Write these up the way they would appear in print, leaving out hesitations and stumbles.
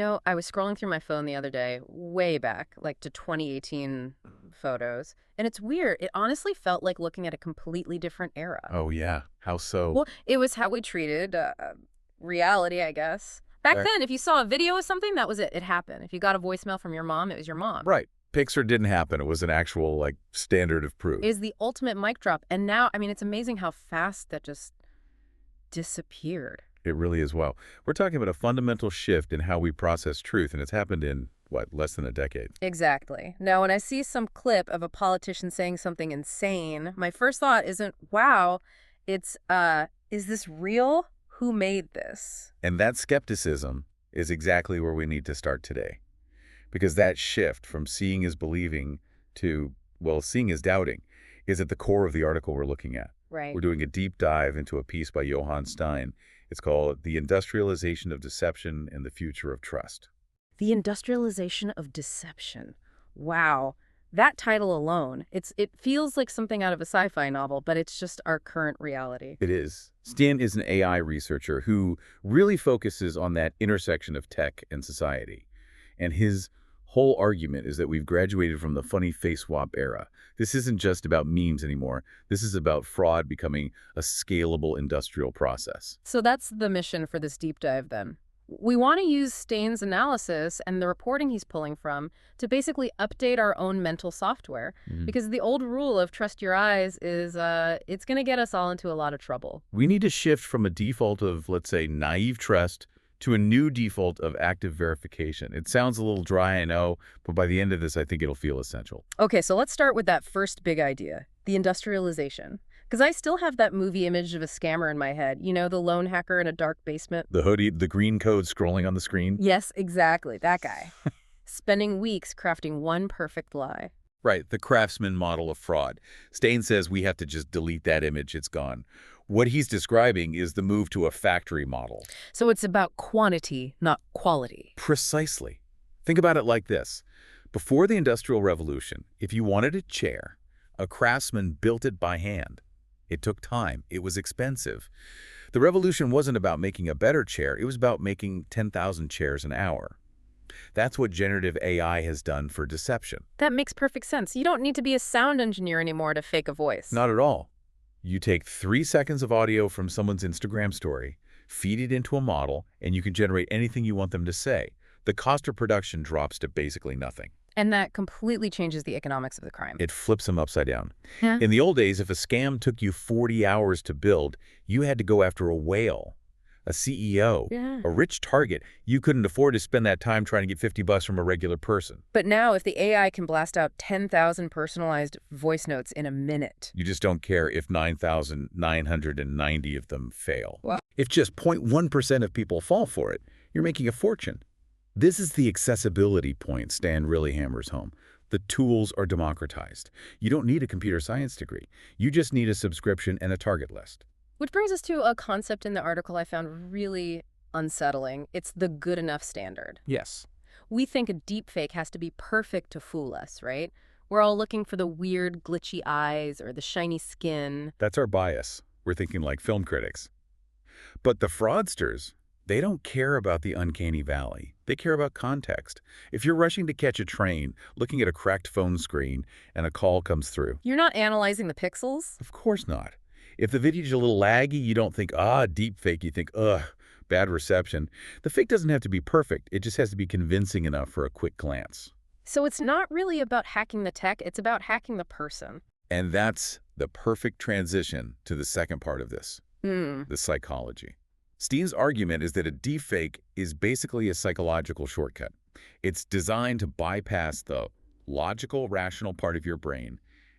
I was scrolling through my phone the other day, way back, like to 2018 photos, and it's weird. It honestly felt like looking at a completely different era. Oh, yeah. How so? Well, it was how we treated reality, I guess. Back Uh, then, if you saw a video of something, that was it. It happened. If you got a voicemail from your mom, it was your mom. right. Pixar didn't happen. It was an actual, standard of It proof. is the ultimate mic drop. And now, I mean, it's amazing how fast that just disappeared. It really is. Well, we're talking about a fundamental shift in how we process truth, and it's happened in, less than a decade. Exactly. Now, when I see some clip of a politician saying something insane, my first thought isn't, wow, it's, is this real? Who made this? And that skepticism is exactly where we need to start today. Because that shift from seeing is believing to, seeing is doubting is at the core of the article we're looking at. Right. We're doing a deep dive into a piece by Johan Steyn. It's called The Industrialization of Deception and the Future of Trust. The industrialization of deception. Wow. That title alone, it feels like something out of a sci-fi novel, but it's just our current reality. It is. Steyn is an AI researcher who really focuses on that intersection of tech and society. And his whole argument is that we've graduated from the funny face swap era. This isn't just about memes anymore. This is about fraud becoming a scalable industrial process. So that's the mission for this deep dive then. We want to use Steyn's analysis and the reporting he's pulling from to basically update our own mental software. Because the old rule of trust your eyes is it's going to get us all into a lot of trouble. We need to shift from a default of, let's say, naive trust to a new default of active verification. It sounds a little dry, I know, but by the end of this, I think it'll feel essential. Okay, so let's start with that first big idea, the industrialization. Because I still have that movie image of a scammer in my head. You know, the lone hacker in a dark basement? The hoodie, the green code scrolling on the screen? Yes, exactly. That guy. Spending weeks crafting one perfect lie. Right, the craftsman model of fraud. Steyn says we have to just delete that image, it's gone. What he's describing is the move to a factory model. So it's about quantity, not quality. Precisely. Think about it like this. Before the Industrial Revolution, if you wanted a chair, a craftsman built it by hand. It took time. It was expensive. The revolution wasn't about making a better chair. It was about making 10,000 chairs an hour. That's what generative AI has done for deception. That makes perfect sense. You don't need to be a sound engineer anymore to fake a voice. Not at all. You take 3 seconds of audio from someone's Instagram story, feed it into a model, and you can generate anything you want them to say. The cost of production drops to basically nothing. And that completely changes the economics of the crime. It flips them upside down. Yeah. In the old days, if a scam took you 40 hours to build, you had to go after a whale, a CEO, a rich target. You couldn't afford to spend that time trying to get $50 from a regular person. But now, if the AI can blast out 10,000 personalized voice notes in a minute. You just don't care if 9,990 of them fail. Wow. If just 0.1% of people fall for it, you're making a fortune. This is the accessibility point Steyn really hammers home. The tools are democratized. You don't need a computer science degree. You just need a subscription and a target list. Which brings us to a concept in the article I found really unsettling. It's the good enough standard. Yes. We think a deepfake has to be perfect to fool us, right? We're all looking for the weird, glitchy eyes or the shiny skin. That's our bias. We're thinking like film critics. But the fraudsters, they don't care about the uncanny valley. They care about context. If you're rushing to catch a train, looking at a cracked phone screen, and a call comes through. You're not analyzing the pixels? Of course not. If the video's a little laggy, you don't think, deepfake. You think, bad reception. The fake doesn't have to be perfect. It just has to be convincing enough for a quick glance. So it's not really about hacking the tech. It's about hacking the person. And that's the perfect transition to the second part of this, the psychology. Steyn's argument is that a deepfake is basically a psychological shortcut. It's designed to bypass the logical, rational part of your brain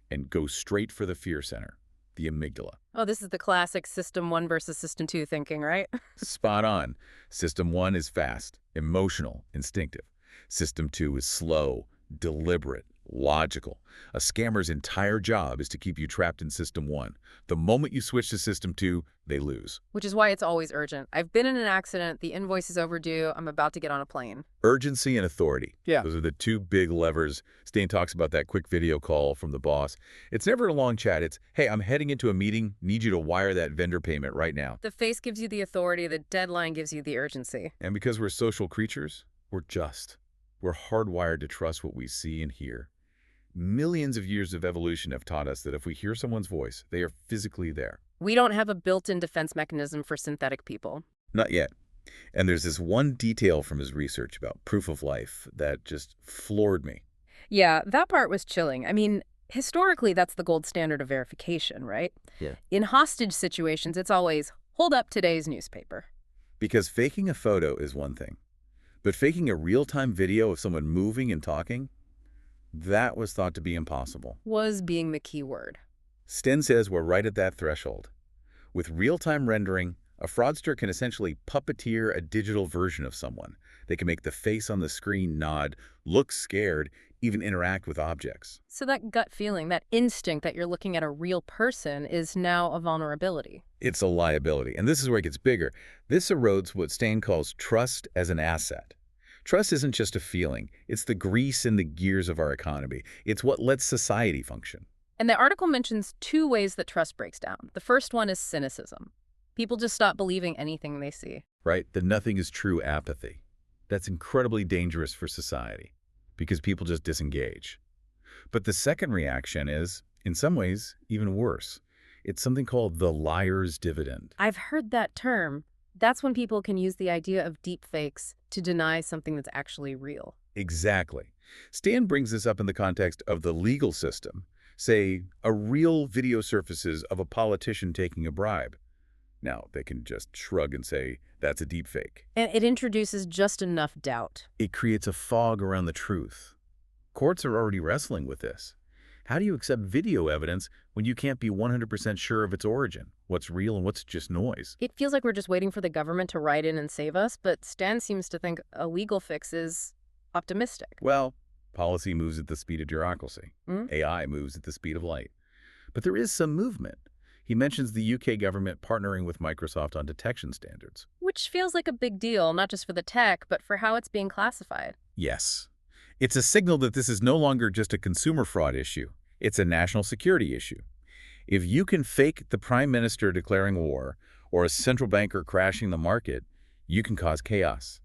and go straight for the fear center, the amygdala. Oh, this is the classic System 1 versus System 2 thinking, right? Spot on. System 1 is fast, emotional, instinctive. System 2 is slow, deliberate, logical. A scammer's entire job is to keep you trapped in System 1. The moment you switch to System 2, they lose. Which is why it's always urgent. I've been in an accident, the invoice is overdue, I'm about to get on a plane. Urgency and authority. Yeah. Those are the two big levers. Steyn talks about that quick video call from the boss. It's never a long chat. It's, hey, I'm heading into a meeting, need you to wire that vendor payment right now. The face gives you the authority, the deadline gives you the urgency. And because we're social creatures, We're hardwired to trust what we see and hear. Millions of years of evolution have taught us that if we hear someone's voice, they are physically there. We don't have a built-in defense mechanism for synthetic people. Not yet. And there's this one detail from his research about proof of life that just floored me. Yeah, that part was chilling. I mean, historically, that's the gold standard of verification, right? Yeah. In hostage situations, it's always, hold up today's newspaper. Because faking a photo is one thing, but faking a real-time video of someone moving and talking, that was thought to be impossible. Was being the key word. Steyn says we're right at that threshold. With real-time rendering, a fraudster can essentially puppeteer a digital version of someone. They can make the face on the screen nod, look scared, even interact with objects. So that gut feeling, that instinct that you're looking at a real person is now a vulnerability. It's a liability, and this is where it gets bigger. This erodes what Steyn calls trust as an asset. Trust isn't just a feeling. It's the grease in the gears of our economy. It's what lets society function. And the article mentions two ways that trust breaks down. The first one is cynicism. People just stop believing anything they see. Right? The nothing is true apathy. That's incredibly dangerous for society because people just disengage. But the second reaction is, in some ways, even worse. It's something called the liar's dividend. I've heard that term. That's when people can use the idea of deepfakes to deny something that's actually real. Exactly. Steyn brings this up in the context of the legal system. Say, a real video surfaces of a politician taking a bribe. Now, they can just shrug and say, that's a deepfake. And it introduces just enough doubt. It creates a fog around the truth. Courts are already wrestling with this. How do you accept video evidence when you can't be 100% sure of its origin? What's real and what's just noise? It feels like we're just waiting for the government to write in and save us, but Stan seems to think a legal fix is optimistic. Well, policy moves at the speed of bureaucracy. AI moves at the speed of light. But there is some movement. He mentions the UK government partnering with Microsoft on detection standards. Which feels like a big deal, not just for the tech, but for how it's being classified. Yes. It's a signal that this is no longer just a consumer fraud issue. It's a national security issue. If you can fake the prime minister declaring war or a central banker crashing the market, you can cause chaos.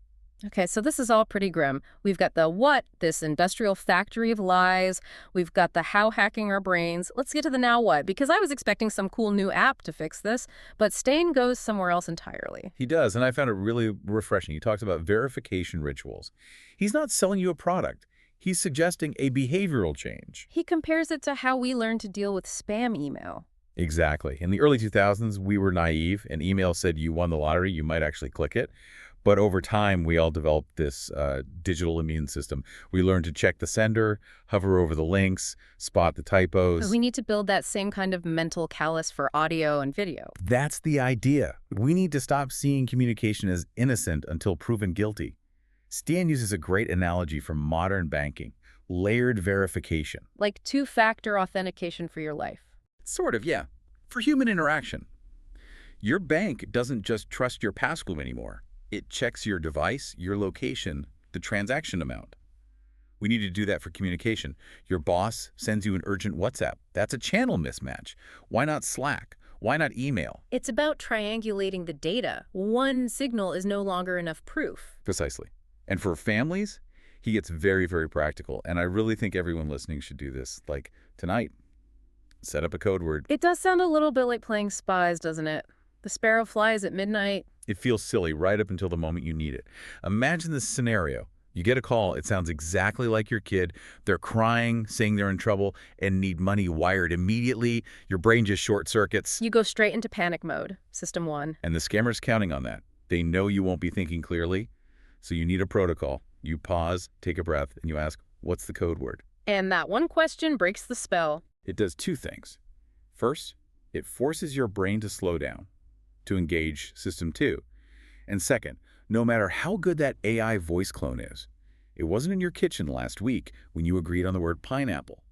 Okay, so this is all pretty grim. We've got the what, this industrial factory of lies. We've got the how hacking our brains. Let's get to the now what, because I was expecting some cool new app to fix this, but Steyn goes somewhere else entirely. He does, and I found it really refreshing. He talks about verification rituals. He's not selling you a product. He's suggesting a behavioral change. He compares it to how we learn to deal with spam email. Exactly. In the early 2000s, we were naive. An email said you won the lottery, you might actually click it. But over time, we all developed this digital immune system. We learned to check the sender, hover over the links, spot the typos. We need to build that same kind of mental callus for audio and video. That's the idea. We need to stop seeing communication as innocent until proven guilty. Steyn uses a great analogy from modern banking, layered verification. Like two-factor authentication for your life. Sort of, yeah. For human interaction. Your bank doesn't just trust your passcode anymore. It checks your device, your location, the transaction amount. We need to do that for communication. Your boss sends you an urgent WhatsApp. That's a channel mismatch. Why not Slack? Why not email? It's about triangulating the data. One signal is no longer enough proof. Precisely. And for families, he gets very, very practical. And I really think everyone listening should do this. Like tonight, set up a code word. It does sound a little bit like playing spies, doesn't it? The sparrow flies at midnight. It feels silly right up until the moment you need it. Imagine this scenario. You get a call. It sounds exactly like your kid. They're crying, saying they're in trouble, and need money wired immediately. Your brain just short circuits. You go straight into panic mode, system one. And the scammer's counting on that. They know you won't be thinking clearly, so you need a protocol. You pause, take a breath, and you ask, what's the code word? And that one question breaks the spell. It does two things. First, it forces your brain to slow down, to engage system two. And second, no matter how good that AI voice clone is, it wasn't in your kitchen last week when you agreed on the word pineapple.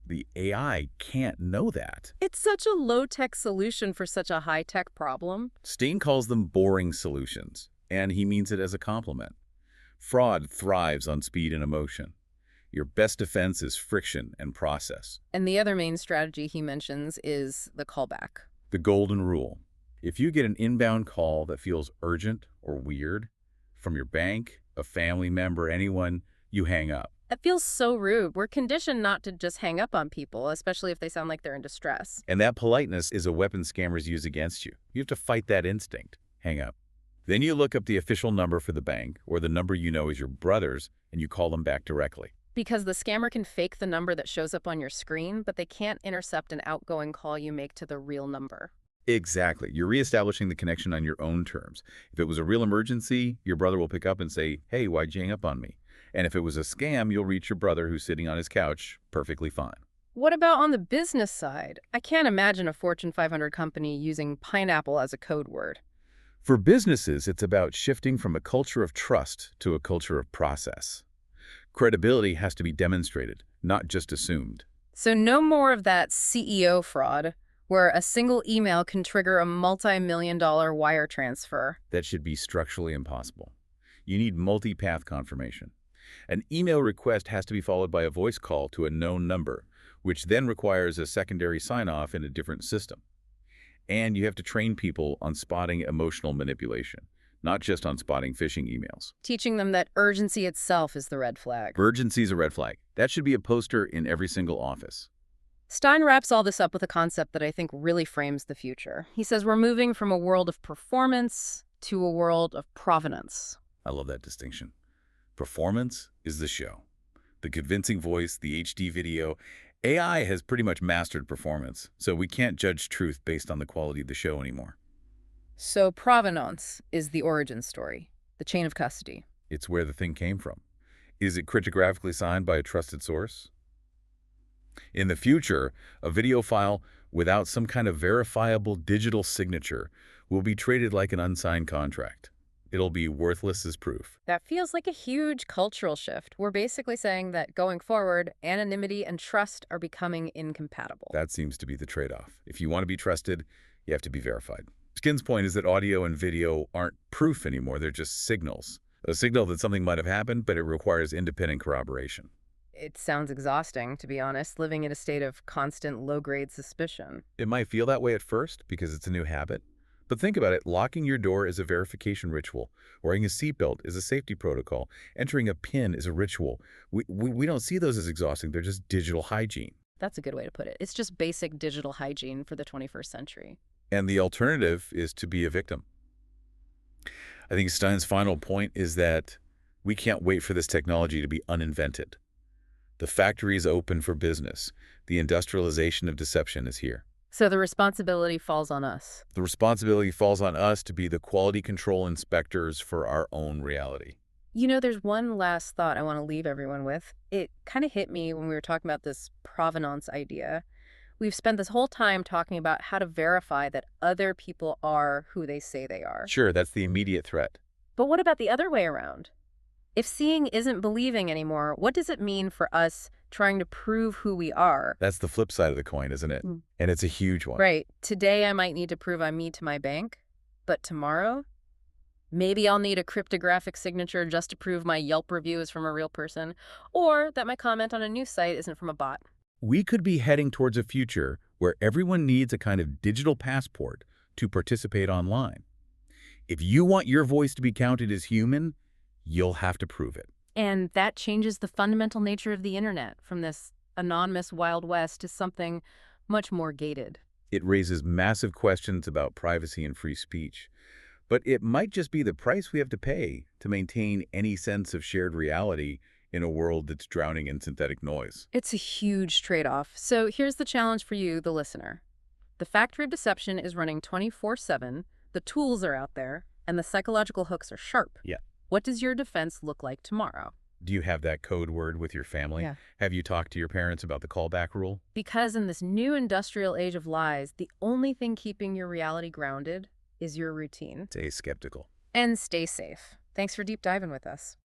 The AI can't know that. It's such a low-tech solution for such a high-tech problem. Steyn calls them boring solutions, and he means it as a compliment. Fraud thrives on speed and emotion. Your best defense is friction and process. And the other main strategy he mentions is the callback. The golden rule. If you get an inbound call that feels urgent or weird from your bank, a family member, anyone, you hang up. It feels so rude. We're conditioned not to just hang up on people, especially if they sound like they're in distress. And that politeness is a weapon scammers use against you. You have to fight that instinct. Hang up. Then you look up the official number for the bank or the number you know is your brother's, and you call them back directly. Because the scammer can fake the number that shows up on your screen, but they can't intercept an outgoing call you make to the real number. Exactly. You're reestablishing the connection on your own terms. If it was a real emergency, your brother will pick up and say, "Hey, why'd you hang up on me?" And if it was a scam, you'll reach your brother who's sitting on his couch perfectly fine. What about on the business side? I can't imagine a Fortune 500 company using pineapple as a code word. For businesses, it's about shifting from a culture of trust to a culture of process. Credibility has to be demonstrated, not just assumed. So no more of that CEO fraud, where a single email can trigger a multi-million-dollar wire transfer. That should be structurally impossible. You need multi-path confirmation. An email request has to be followed by a voice call to a known number, which then requires a secondary sign-off in a different system. And you have to train people on spotting emotional manipulation, not just on spotting phishing emails. Teaching them that urgency itself is the red flag. Urgency is a red flag. That should be a poster in every single office. Steyn wraps all this up with a concept that I think really frames the future. He says we're moving from a world of performance to a world of provenance. I love that distinction. Performance is the show. The convincing voice, the HD video. AI has pretty much mastered performance, so we can't judge truth based on the quality of the show anymore. So provenance is the origin story, the chain of custody. It's where the thing came from. Is it cryptographically signed by a trusted source? In the future, a video file without some kind of verifiable digital signature will be treated like an unsigned contract. It'll be worthless as proof. That feels like a huge cultural shift. We're basically saying that going forward, anonymity and trust are becoming incompatible. That seems to be the trade-off. If you want to be trusted, you have to be verified. Skin's point is that audio and video aren't proof anymore. They're just signals. A signal that something might have happened, but it requires independent corroboration. It sounds exhausting, to be honest, living in a state of constant low-grade suspicion. It might feel that way at first because it's a new habit. But think about it, locking your door is a verification ritual. Wearing a seatbelt is a safety protocol. Entering a PIN is a ritual. We don't see those as exhausting. They're just digital hygiene. That's a good way to put it. It's just basic digital hygiene for the 21st century. And the alternative is to be a victim. I think Steyn's final point is that we can't wait for this technology to be uninvented. The factory is open for business. The industrialization of deception is here. So the responsibility falls on us. The responsibility falls on us to be the quality control inspectors for our own reality. You know, there's one last thought I want to leave everyone with. It kind of hit me when we were talking about this provenance idea. We've spent this whole time talking about how to verify that other people are who they say they are. Sure, that's the immediate threat. But what about the other way around? If seeing isn't believing anymore, what does it mean for us trying to prove who we are? That's the flip side of the coin, isn't it? And it's a huge one. Right. Today I might need to prove I'm me to my bank, but tomorrow, maybe I'll need a cryptographic signature just to prove my Yelp review is from a real person, or that my comment on a news site isn't from a bot. We could be heading towards a future where everyone needs a kind of digital passport to participate online. If you want your voice to be counted as human, you'll have to prove it. And that changes the fundamental nature of the internet from this anonymous Wild West to something much more gated. It raises massive questions about privacy and free speech. But it might just be the price we have to pay to maintain any sense of shared reality in a world that's drowning in synthetic noise. It's a huge trade-off. So here's the challenge for you, the listener. The factory of deception is running 24/7, the tools are out there, and the psychological hooks are sharp. Yeah. What does your defense look like tomorrow? Do you have that code word with your family? Yeah. Have you talked to your parents about the callback rule? Because in this new industrial age of lies, the only thing keeping your reality grounded is your routine. Stay skeptical. And stay safe. Thanks for deep diving with us.